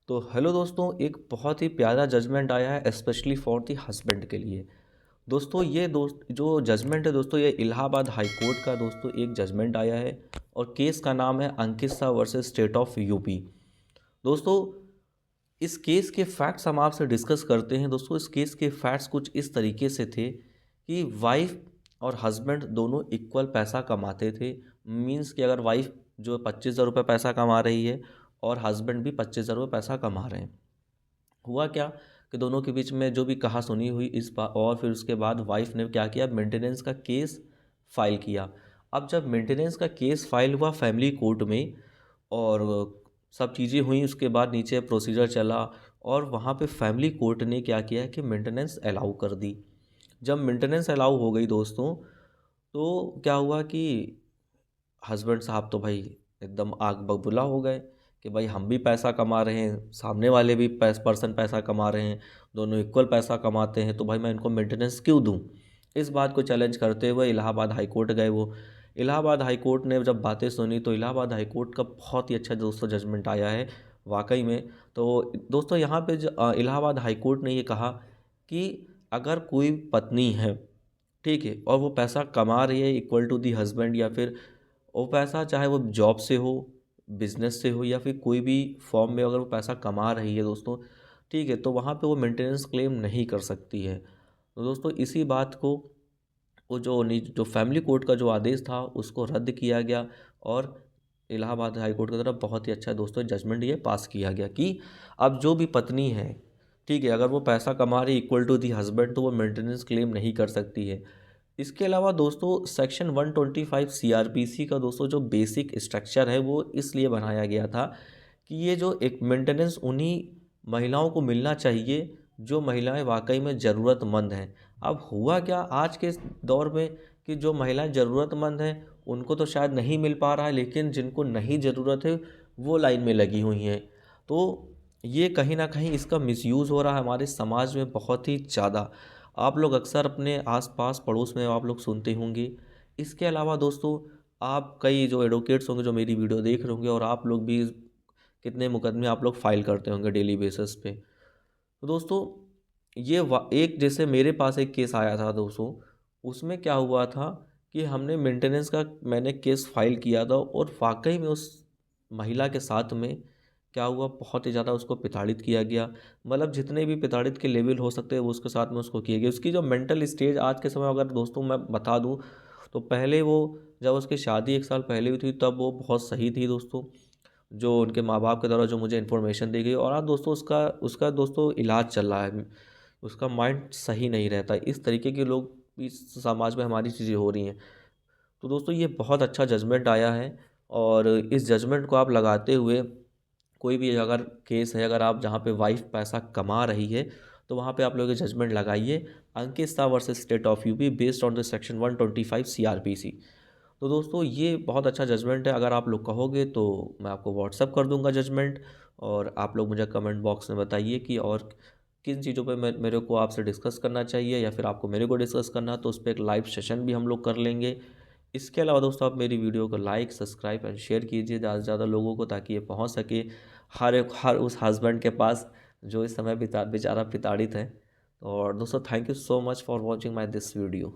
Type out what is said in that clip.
तो हेलो दोस्तों, एक बहुत ही प्यारा जजमेंट आया है स्पेशली फॉर द हस्बैंड के लिए। दोस्तों ये जो जजमेंट है दोस्तों, ये इलाहाबाद हाई कोर्ट का दोस्तों एक जजमेंट आया है और केस का नाम है Ankit Shah versus state of UP. दोस्तों इस केस के फैक्ट्स हम आपसे डिस्कस करते हैं। दोस्तों इस केस के फैक्ट्स कुछ इस तरीके से थे कि वाइफ और हस्बैंड दोनों इक्वल पैसा कमाते थे। मींस कि अगर वाइफ जो 25,000 रुपये पैसा कमा रही है और हस्बैंड भी 25,000 रुपये पैसा कमा रहे हैं, हुआ क्या कि दोनों के बीच में जो भी कहा सुनी हुई इस बात, और फिर उसके बाद वाइफ ने क्या किया, मेंटेनेंस का केस फाइल किया। अब जब मेंटेनेंस का केस फाइल हुआ फैमिली कोर्ट में और सब चीज़ें हुई, उसके बाद नीचे प्रोसीजर चला और वहाँ पे फैमिली कोर्ट ने क्या किया कि मेंटेनेंस अलाउ कर दी। जब मेंटेनेंस अलाउ हो गई दोस्तों, तो क्या हुआ कि हस्बैंड साहब तो भाई एकदम आग बबूला हो गए कि भाई हम भी पैसा कमा रहे हैं, सामने वाले भी पर्सन पैसा कमा रहे हैं, दोनों इक्वल पैसा कमाते हैं, तो भाई मैं इनको मेंटेनेंस क्यों दूं। इस बात को चैलेंज करते हुए इलाहाबाद हाई कोर्ट गए वो। इलाहाबाद हाई कोर्ट ने जब बातें सुनी तो इलाहाबाद हाई कोर्ट का बहुत ही अच्छा दोस्तों जजमेंट आया है वाकई में। तो दोस्तों यहाँ पे इलाहाबाद हाई कोर्ट ने ये कहा कि अगर कोई पत्नी है, ठीक है, और वो पैसा कमा रही है इक्वल टू दी हस्बैंड, या फिर वो पैसा चाहे वो जॉब से हो, बिजनेस से हो, या फिर कोई भी फॉर्म में अगर वो पैसा कमा रही है दोस्तों, ठीक है, तो वहाँ पे वो मेंटेनेंस क्लेम नहीं कर सकती है। तो दोस्तों इसी बात को वो जो फैमिली कोर्ट का जो आदेश था उसको रद्द किया गया और इलाहाबाद हाई कोर्ट की तरफ बहुत ही अच्छा दोस्तों जजमेंट ये पास किया गया कि अब जो भी पत्नी है, ठीक है, अगर वो पैसा कमा रही इक्वल टू दी हस्बैंड, तो वो मेंटेनेंस क्लेम नहीं कर सकती है। इसके अलावा दोस्तों सेक्शन 125 सीआरपीसी का दोस्तों जो बेसिक स्ट्रक्चर है वो इसलिए बनाया गया था कि ये जो एक मेंटेनेंस उन्हीं महिलाओं को मिलना चाहिए जो महिलाएं वाकई में ज़रूरतमंद हैं। अब हुआ क्या आज के इस दौर में कि जो महिलाएं ज़रूरतमंद हैं उनको तो शायद नहीं मिल पा रहा है, लेकिन जिनको नहीं ज़रूरत है वो लाइन में लगी हुई हैं। तो ये कहीं ना कहीं इसका मिसयूज़ हो रहा है हमारे समाज में बहुत ही ज़्यादा। आप लोग अक्सर अपने आसपास पड़ोस में आप लोग सुनते होंगे। इसके अलावा दोस्तों आप कई जो एडवोकेट्स होंगे जो मेरी वीडियो देख रहे होंगे, और आप लोग भी कितने मुकदमे आप लोग फाइल करते होंगे डेली बेसिस पे। तो दोस्तों एक जैसे मेरे पास एक केस आया था दोस्तों, उसमें क्या हुआ था कि हमने मेंटेनेंस का मैंने केस फाइल किया था और वाकई में उस महिला के साथ में क्या हुआ, बहुत ही ज़्यादा उसको प्रताड़ित किया गया। मतलब जितने भी प्रताड़ित के लेवल हो सकते हैं वो उसके साथ में उसको किए गए। उसकी जो मेंटल स्टेज आज के समय अगर दोस्तों मैं बता दूं, तो पहले वो जब उसकी शादी 1 साल पहले हुई थी तब वो बहुत सही थी दोस्तों, जो उनके माँ बाप के द्वारा जो मुझे इन्फॉर्मेशन दी गई। और आज दोस्तों उसका उसका दोस्तों इलाज चल रहा है, उसका माइंड सही नहीं रहता। इस तरीके के लोग भी समाज में हमारी चीज़ें हो रही हैं। तो दोस्तों ये बहुत अच्छा जजमेंट आया है और इस जजमेंट को आप लगाते हुए कोई भी अगर केस है, अगर आप जहाँ पे वाइफ पैसा कमा रही है, तो वहाँ पे आप लोग जजमेंट लगाइए Ankit Shah versus state of UP based on the section 125 CrPC. तो दोस्तों ये बहुत अच्छा जजमेंट है, अगर आप लोग कहोगे तो मैं आपको व्हाट्सअप कर दूंगा जजमेंट। और आप लोग मुझे कमेंट बॉक्स में बताइए कि और किन चीज़ों पे मेरे को आपसे डिस्कस करना चाहिए, या फिर आपको मेरे को डिस्कस करना है, तो उस पर एक लाइव सेशन भी हम लोग कर लेंगे। इसके अलावा दोस्तों आप मेरी वीडियो को लाइक सब्सक्राइब एंड शेयर कीजिए ज़्यादा से ज़्यादा लोगों को, ताकि ये पहुंच सके हर उस हस्बैंड के पास जो इस समय बेचारा प्रताड़ित है। और दोस्तों thank you so much for watching my this video.